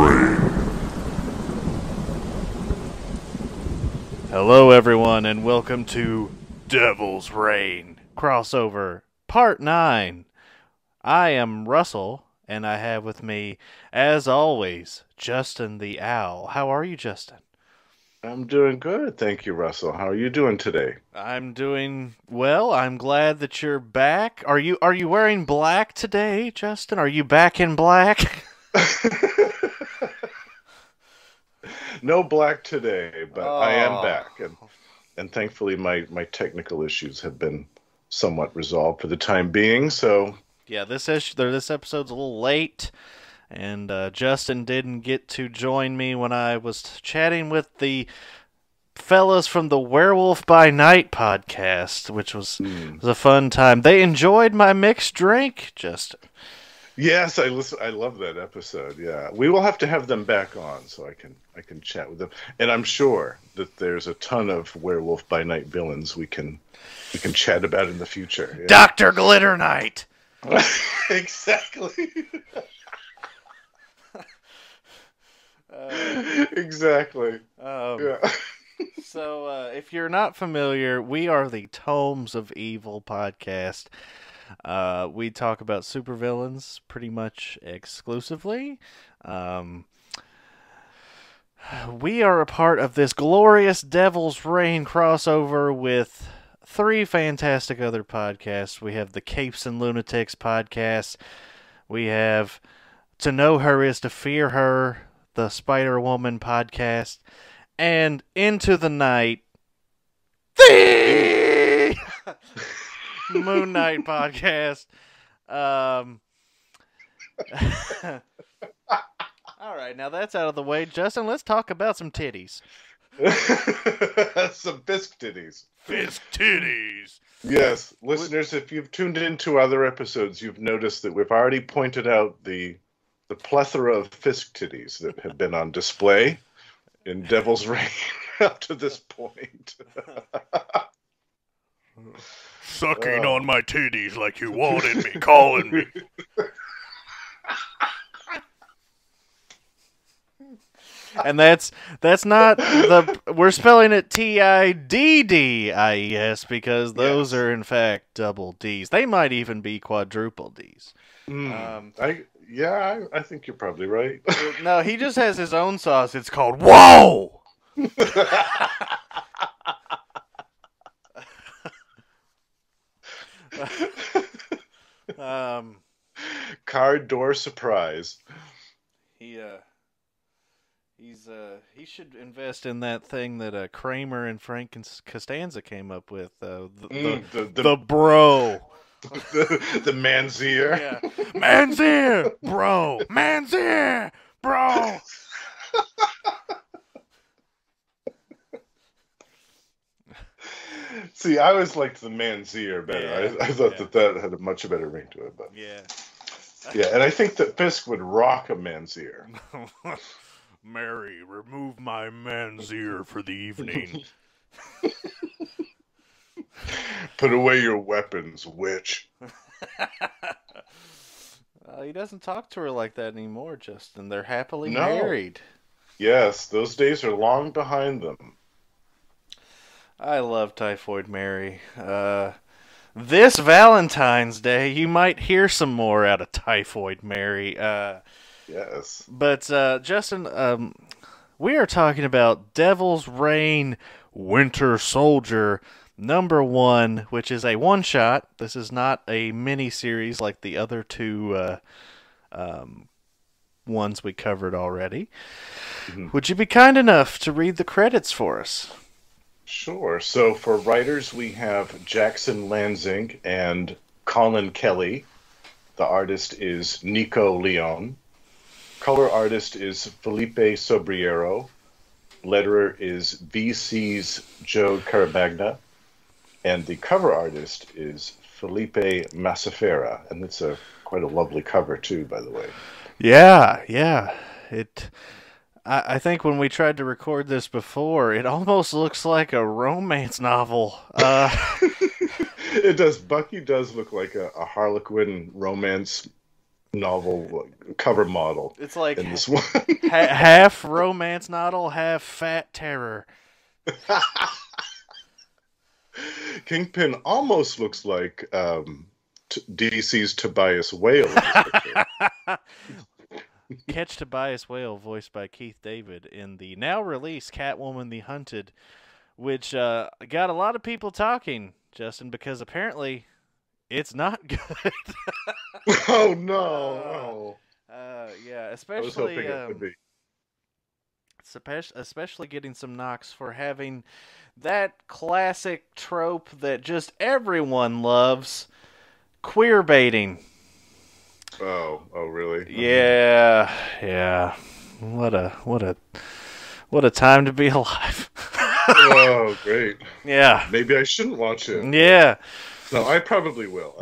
Reign. Hello everyone and welcome to Devil's Reign crossover part 9. I am Russell and I have with me, as always, Justin the Owl. How are you, Justin? I'm doing good, thank you, Russell. How are you doing today? I'm doing well. I'm glad that you're back. Are you wearing black today, Justin? Are you back in black? No black today, but I am Oh. back, and thankfully my technical issues have been somewhat resolved for the time being. So Yeah, this episode's a little late, and Justin didn't get to join me when I was chatting with the fellas from the Werewolf by Night podcast, which was a fun time. They enjoyed my mixed drink, Justin. yes, I love that episode. Yeah, we will have to have them back on so I can chat with them, and I'm sure that there's a ton of Werewolf by Night villains we can chat about in the future. Yeah. Dr. Glitter Knight! Exactly. Exactly. Yeah. So, if you're not familiar, we are the Tomes of Evil podcast. We talk about supervillains pretty much exclusively. We are a part of this glorious Devil's Reign crossover with 3 fantastic other podcasts. We have the Capes and Lunatics podcast. We have To Know Her Is to Fear Her, the Spider-Woman podcast. And Into the Night, the Moon Knight podcast. All right, now that's out of the way. Justin, let's talk about some titties. Some Fisk titties. Fisk titties. Yes, listeners, if you've tuned into other episodes, you've noticed that we've already pointed out the plethora of Fisk titties that have been on display in Devil's Reign up to this point. Sucking on my titties like you wanted me, calling me. And that's not we're spelling it Tidddies because those are in fact double D's. They might even be quadruple D's. I think you're probably right. No, he just has his own sauce. It's called Whoa! Car door surprise. He should invest in that thing that Kramer and Frank Costanza came up with. The bro. The Manzier. Yeah. Manzier, bro. Manzier, bro. See, I always liked the Manzier better. Yeah, I thought that had a much better ring to it. But yeah. Yeah, and I think that Fisk would rock a Manzier. Mary, remove my man's ear for the evening. Put away your weapons, witch. He doesn't talk to her like that anymore, Justin. They're happily married. Yes, those days are long behind them. I love Typhoid Mary. This Valentine's Day, you might hear some more out of Typhoid Mary. Yes. But, Justin, we are talking about Devil's Reign Winter Soldier #1, which is a one-shot. This is not a mini-series like the other 2 ones we covered already. Mm-hmm. Would you be kind enough to read the credits for us? Sure. So for writers, we have Jackson Lanzing and Colin Kelly. The artist is Nico Leon. Color artist is Felipe Sobriero. Letterer is VC's Joe Carabagna. And the cover artist is Felipe Massafera. And it's quite a lovely cover, too, by the way. Yeah. I think when we tried to record this before, it almost looks like a romance novel. It does. Bucky does look like a Harlequin romance novel cover model. It's like in this one. half romance novel, half fat terror. Kingpin almost looks like DC's Tobias Whale. Catch Tobias Whale, voiced by Keith David, in the now released Catwoman the Hunted, which got a lot of people talking, Justin, because apparently it's not good. Oh no! Yeah, I was especially hoping it would be. especially getting some knocks for having that classic trope that just everyone loves, queer baiting. Oh, really? Yeah, yeah. What a time to be alive. Oh, great. Yeah. Maybe I shouldn't watch it. Yeah. No, I probably will.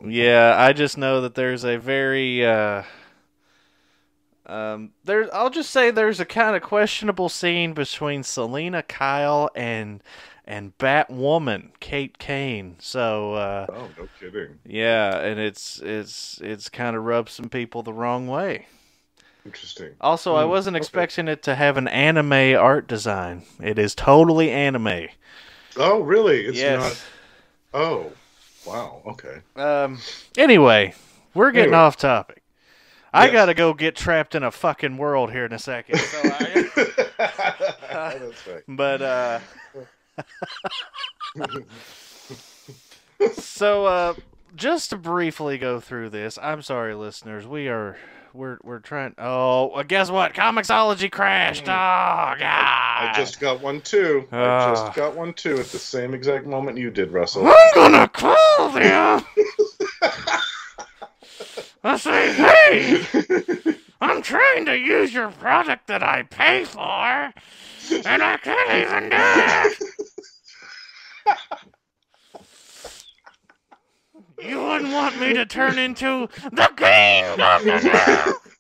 Yeah, I just know that there's a very I'll just say there's a kind of questionable scene between Selena Kyle and Batwoman, Kate Kane. So Oh, no kidding. yeah, and it's kind of rubbed some people the wrong way. Interesting. Also, I wasn't expecting it to have an anime art design. It is totally anime. Oh, really? It's Yes. not. Oh, wow. Okay. Anyway, we're getting Anyway. off topic. I Yes. gotta go get trapped in a fucking world here in a second. So That's right. But so just to briefly go through this, I'm sorry, listeners. We're trying. Oh, guess what? Comixology crashed. Oh God! I just got one too. I Ah. just got one too at the same exact moment you did, Russell. I'm gonna call them. I say, hey, I'm trying to use your product that I pay for, and I can't even do it. You wouldn't want me to turn into the King of the North.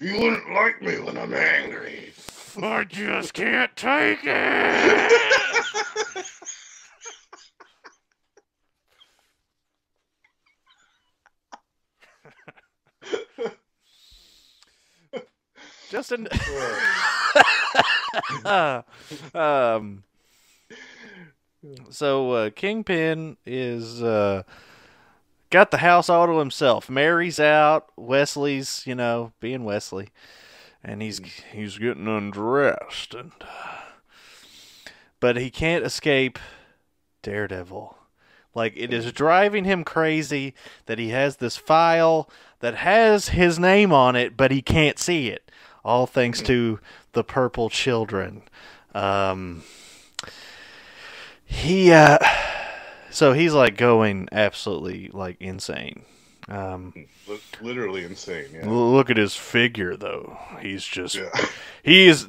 You wouldn't like me when I'm angry. I just can't take it. Justin. So Kingpin is got the house all to himself. Mary's out. Wesley's, being Wesley, and he's getting undressed, and but he can't escape Daredevil. Like, it is driving him crazy that he has this file that has his name on it, but he can't see it. All thanks to the Purple Children. So he's like going absolutely like insane. Literally insane. Yeah. Look at his figure, though. He's just Yeah.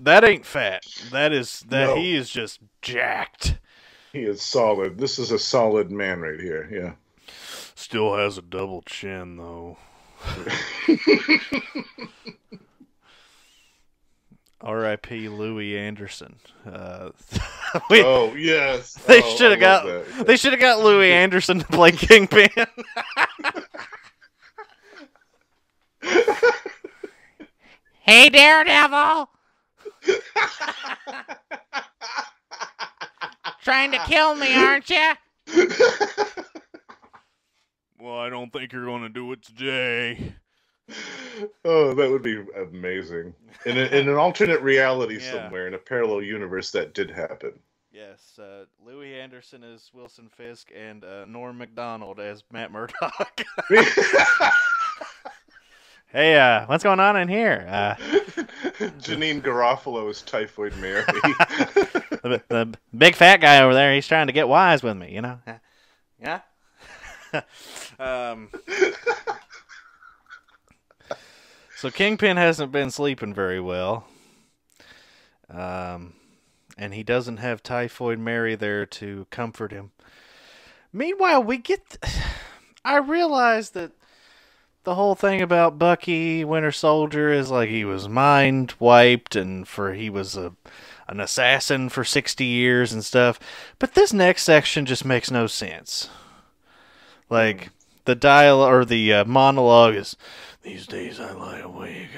that ain't fat. No. He is just jacked. He is solid. This is a solid man right here. Yeah. Still has a double chin, though. R.I.P. Louis Anderson. Oh yes. They Oh, should have I love got that. they should have got Louis Anderson to play Kingpin. Hey, Daredevil! Trying to kill me, aren't you? Well, I don't think you're going to do it today. Oh, that would be amazing. In an alternate reality Yeah. somewhere, in a parallel universe, that did happen. Yes, Louis Anderson as Wilson Fisk and Norm Macdonald as Matt Murdock. Hey, what's going on in here? Janine Garofalo is Typhoid Mary. The big fat guy over there, he's trying to get wise with me, Yeah? So Kingpin hasn't been sleeping very well. And he doesn't have Typhoid Mary there to comfort him. Meanwhile, I realize that the whole thing about Bucky, Winter Soldier, is like he was mind wiped and he was an assassin for 60 years and stuff. But this next section just makes no sense. Like, the monologue is, "These days I lie awake.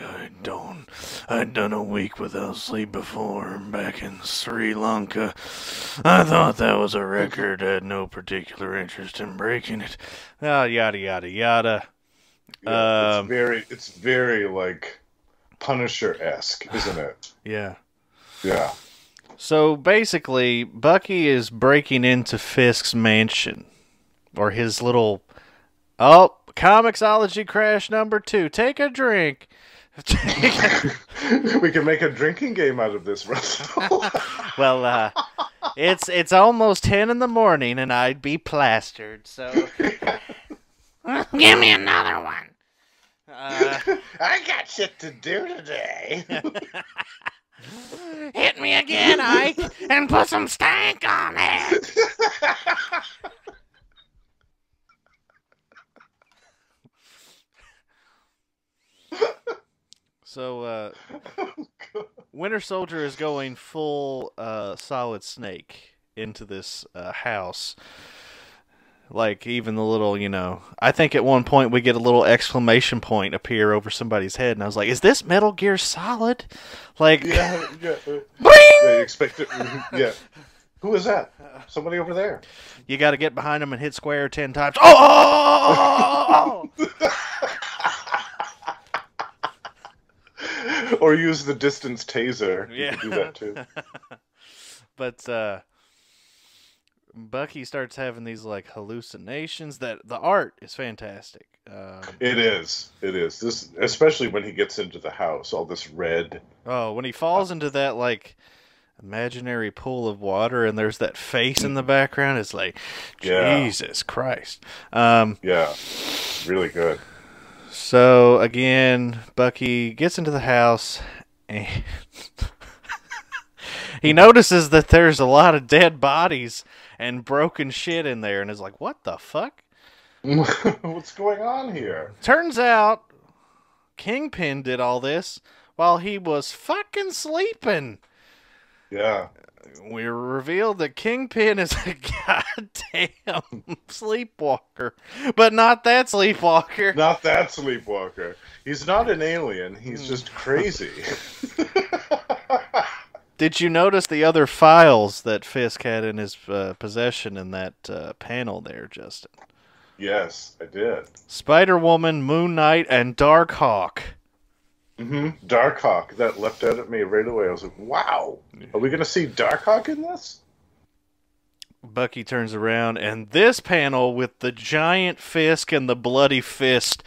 I'd done a week without sleep before back in Sri Lanka. I thought that was a record. Had no particular interest in breaking it. Yada yada yada." Yeah, it's very like Punisher-esque, isn't it? Yeah. Yeah. So basically, Bucky is breaking into Fisk's mansion, or his little. Oh, Comixology crash number 2. Take a drink. We can make a drinking game out of this, Russell. Well, it's almost 10 in the morning, and I'd be plastered. So, give me another one. I got shit to do today. Hit me again, Ike, and put some stank on it. So, Winter Soldier is going full Solid Snake into this house. Like, even the little, I think at one point we get a little exclamation point appear over somebody's head, and I was like, is this Metal Gear Solid? Like, yeah. Bing! Yeah, you expect it. Yeah. Who is that? Somebody over there. You got to get behind him and hit square 10 times. Oh! Or use the distance taser. Yeah. You can do that too. But Bucky starts having these like hallucinations. That the art is fantastic. It is. This, especially when he gets into the house, all this red. Oh, when he falls into that like imaginary pool of water, and there's that face in the background. It's like, Jesus Christ. Yeah, really good. So again, Bucky gets into the house, and he notices that there's a lot of dead bodies and broken shit in there, and is like, what the fuck? What's going on here? Turns out Kingpin did all this while he was fucking sleeping. Yeah. We revealed that Kingpin is a goddamn sleepwalker. But not that sleepwalker. Not that sleepwalker. He's not an alien. He's just crazy. Did you notice the other files that Fisk had in his possession in that panel there, Justin? Yes, I did. Spider-Woman, Moon Knight, and Darkhawk. Mm-hmm. Darkhawk. That leapt out at me right away. I was like, wow. Are we going to see Darkhawk in this? Bucky turns around, and this panel with the giant Fisk and the bloody fist,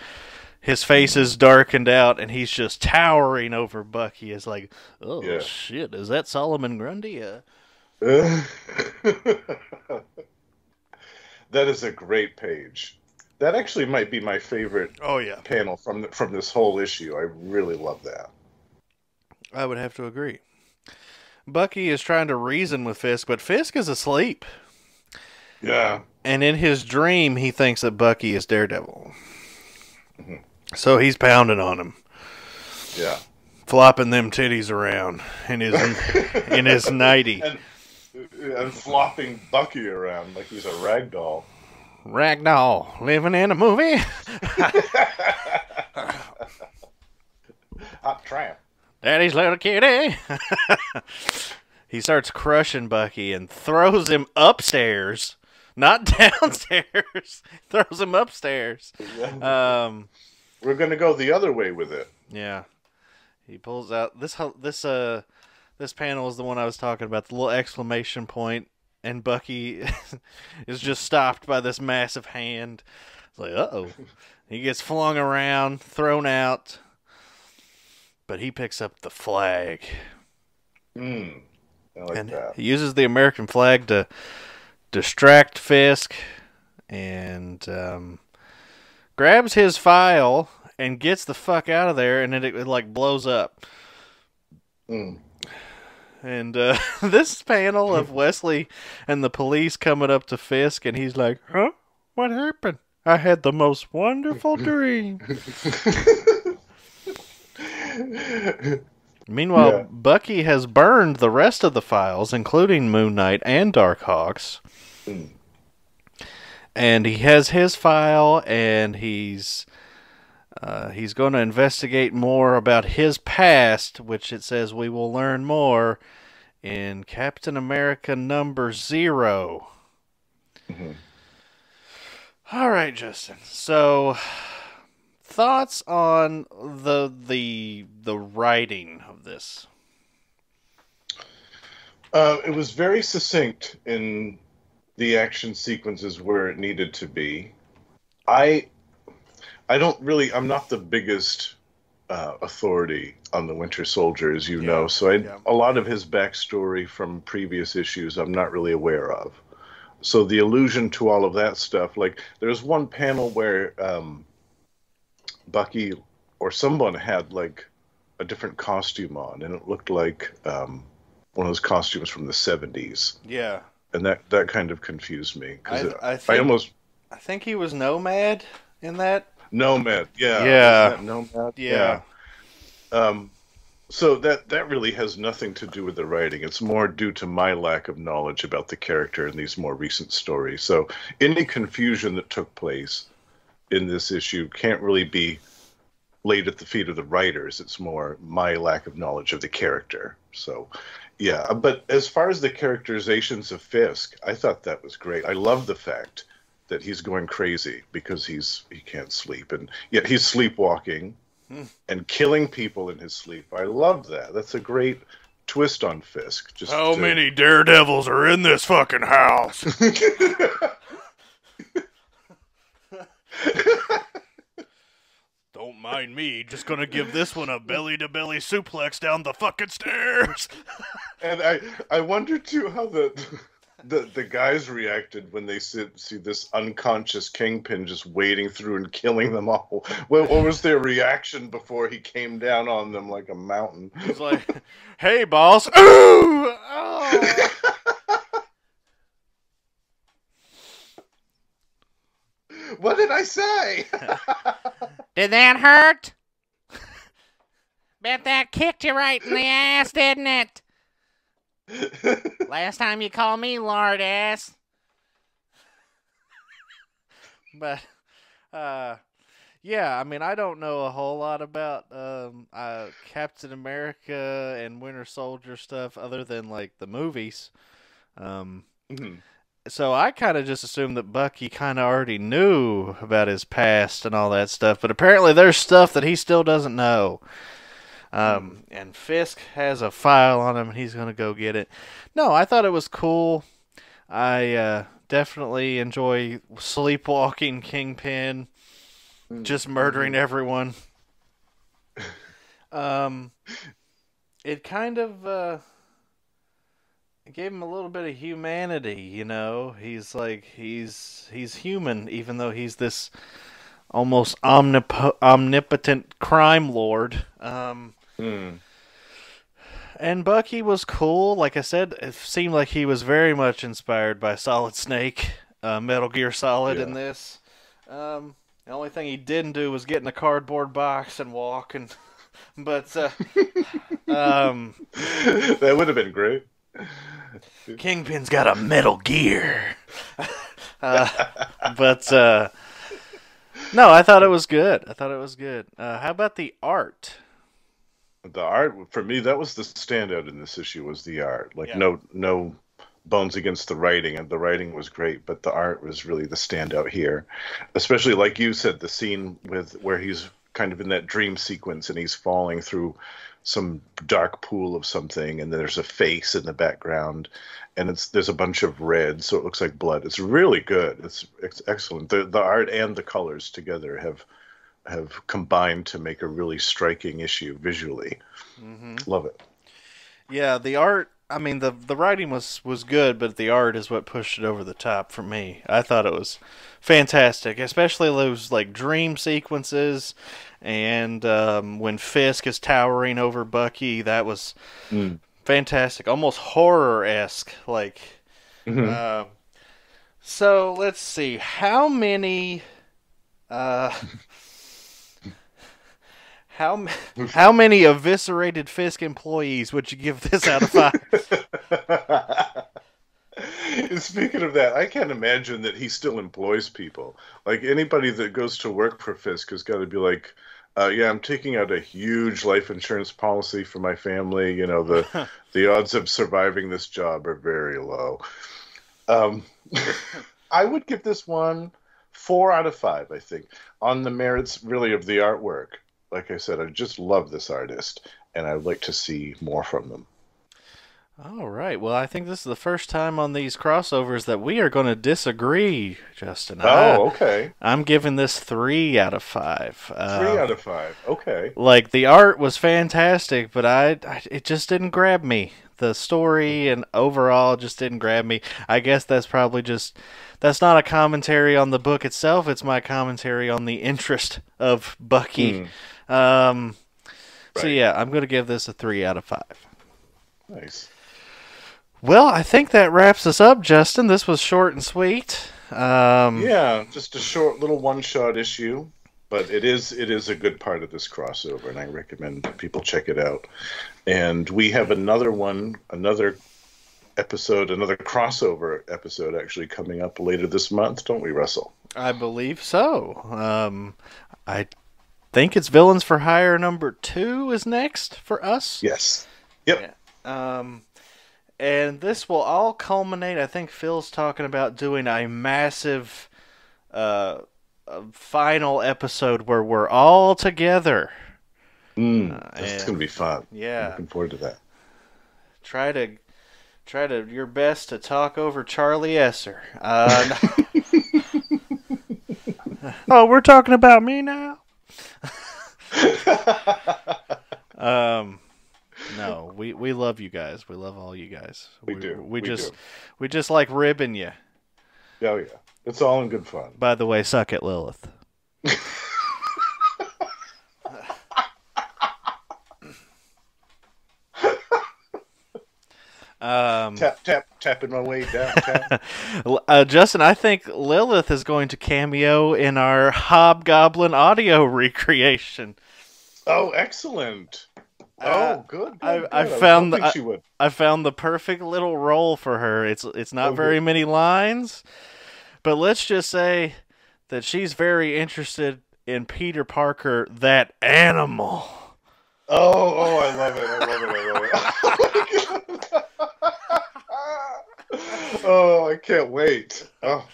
his face is darkened out, and he's just towering over Bucky. It's like, oh, yeah. Shit, is that Solomon Grundy? That is a great page. That actually might be my favorite panel from this whole issue. I really love that. I would have to agree. Bucky is trying to reason with Fisk, but Fisk is asleep. Yeah. And in his dream, he thinks that Bucky is Daredevil. Mm-hmm. So he's pounding on him. Yeah. Flopping them titties around in his nightie. And flopping Bucky around like he's a ragdoll. Ragdoll, living in a movie. Hot tramp. Daddy's little kitty. He starts crushing Bucky and throws him upstairs. Not downstairs. Throws him upstairs. We're going to go the other way with it. Yeah. He pulls out this panel is the one I was talking about, the little exclamation point, and Bucky is just stopped by this massive hand. It's like, uh-oh. He gets flung around, thrown out, but he picks up the flag. I like that. He uses the American flag to distract Fisk and grabs his file and gets the fuck out of there, and then it like blows up. And this panel of Wesley and the police coming up to Fisk, and he's like, huh? What happened? I had the most wonderful dream. Meanwhile, Bucky has burned the rest of the files, including Moon Knight and Darkhawk's. and he has his file, and he's going to investigate more about his past, which it says we will learn more in Captain America #0. Mm-hmm. All right, Justin. So, thoughts on the writing of this? It was very succinct in the action sequences where it needed to be. I'm not the biggest authority on the Winter Soldier, as you know, so a lot of his backstory from previous issues I'm not really aware of. So the allusion to all of that stuff, like there's one panel where Bucky or someone had like a different costume on, and it looked like one of those costumes from the 70s. Yeah. And that kind of confused me. I think he was Nomad in that. Nomad, yeah. Yeah. Isn't that Nomad? Yeah. So that really has nothing to do with the writing. It's more due to my lack of knowledge about the character in these more recent stories. So any confusion that took place in this issue can't really be laid at the feet of the writers. It's more my lack of knowledge of the character. So, yeah. But as far as the characterizations of Fisk, I thought that was great. I love the fact that he's going crazy because he can't sleep, and yet he's sleepwalking and killing people in his sleep. I love that. That's a great twist on Fisk. How many daredevils are in this fucking house? Don't mind me, just gonna give this one a belly-to-belly suplex down the fucking stairs. And I wonder too how the guys reacted when they see this unconscious Kingpin just wading through and killing them all. What was their reaction before he came down on them like a mountain? He's like, "Hey, boss!" Ooh! Oh. What did I say? Did that hurt? Bet that kicked you right in the ass, didn't it? Last time you called me lard ass. But, yeah, I mean, I don't know a whole lot about Captain America and Winter Soldier stuff other than, like, the movies. So I kind of just assumed that Bucky kind of already knew about his past and all that stuff. But apparently there's stuff that he still doesn't know. And Fisk has a file on him, and he's going to go get it. No, I thought it was cool. I definitely enjoy sleepwalking Kingpin, just murdering everyone. It kind of it gave him a little bit of humanity, you know. He's like he's human, even though he's this almost omnipotent crime lord. And Bucky was cool. Like I said, it seemed like he was very much inspired by Solid Snake, Metal Gear Solid in this. The only thing he didn't do was get in a cardboard box and walk. But that would have been great. Kingpin's got a Metal Gear. But no, I thought it was good. How about the art? The art, for me, that was the standout in this issue, was the art. Like, no bones against the writing, and the writing was great, but the art was really the standout here. Especially, like you said, the scene where he's kind of in that dream sequence, and he's falling through some dark pool of something, and there's a face in the background, and there's a bunch of red, so it looks like blood. It's really good. It's excellent. The art and the colors together have combined to make a really striking issue visually. Love it. Yeah, the art, I mean, the writing was good, but the art is what pushed it over the top for me. I thought it was fantastic, especially those like dream sequences, and when Fisk is towering over Bucky. That was fantastic, almost horror-esque. Like, so let's see, how many how many eviscerated Fisk employees would you give this out of 5? Speaking of that, I can't imagine that he still employs people. Like anybody that goes to work for Fisk has got to be like, yeah, I'm taking out a huge life insurance policy for my family. You know, the odds of surviving this job are very low. Um, I would give this one 4 out of 5, I think, on the merits really of the artwork. Like I said, I just love this artist, and I'd like to see more from them. All right. Well, I think this is the first time on these crossovers that we are going to disagree, Justin. Oh, okay. I'm giving this 3 out of 5. 3 out of 5. Okay. Like the art was fantastic, but it just didn't grab me. The story and overall just didn't grab me. I guess that's probably that's not a commentary on the book itself. It's my commentary on the interest of Bucky. So Right. yeah, I'm going to give this a 3 out of 5. Nice. Well, I think that wraps us up, Justin. This was short and sweet. Yeah, just a short little one-shot issue, but it is a good part of this crossover, and I recommend people check it out. And we have another episode, another crossover episode actually coming up later this month, don't we, Russell? I believe so. I think it's Villains for Hire #2 is next for us. Yes. Yep. Yeah. And this will all culminate. I think Phil's talking about doing a massive final episode where we're all together. That's going to be fun. Yeah. I'm looking forward to that. Try to your best to talk over Charlie Esser. Oh, we're talking about me now. No, we love you guys. We love all you guys. We do. We just like ribbing you. Oh yeah, it's all in good fun. By the way, suck it, Lilith. Tapping my way down. Tap. Justin, I think Lilith is going to cameo in our Hobgoblin audio recreation. Oh, excellent. Oh, good. I found the perfect little role for her. It's not very many lines, but let's just say that she's very interested in Peter Parker, that animal. Oh, I love it. Oh, I can't wait. Oh,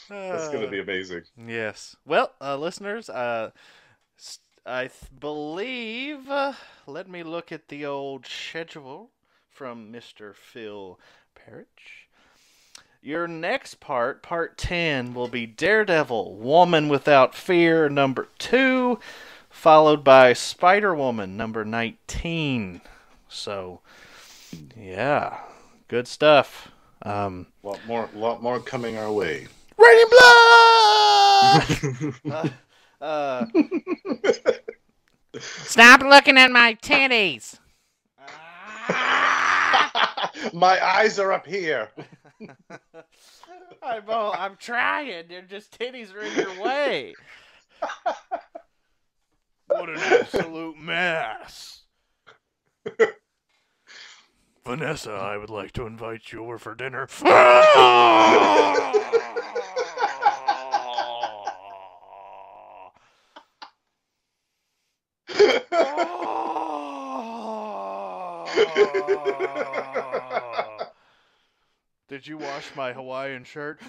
that's going to be amazing. Yes. Well, listeners, I believe, let me look at the old schedule from Mr. Phil Parrish. Your next part 10, will be Daredevil, Woman Without Fear, #2, followed by Spider-Woman, #19. So, yeah, good stuff. Lot more coming our way. Raining blood! Stop looking at my titties. My eyes are up here. I'm trying. They're just titties are in your way. What an absolute mess. Vanessa, I would like to invite you over for dinner. Did you wash my Hawaiian shirt?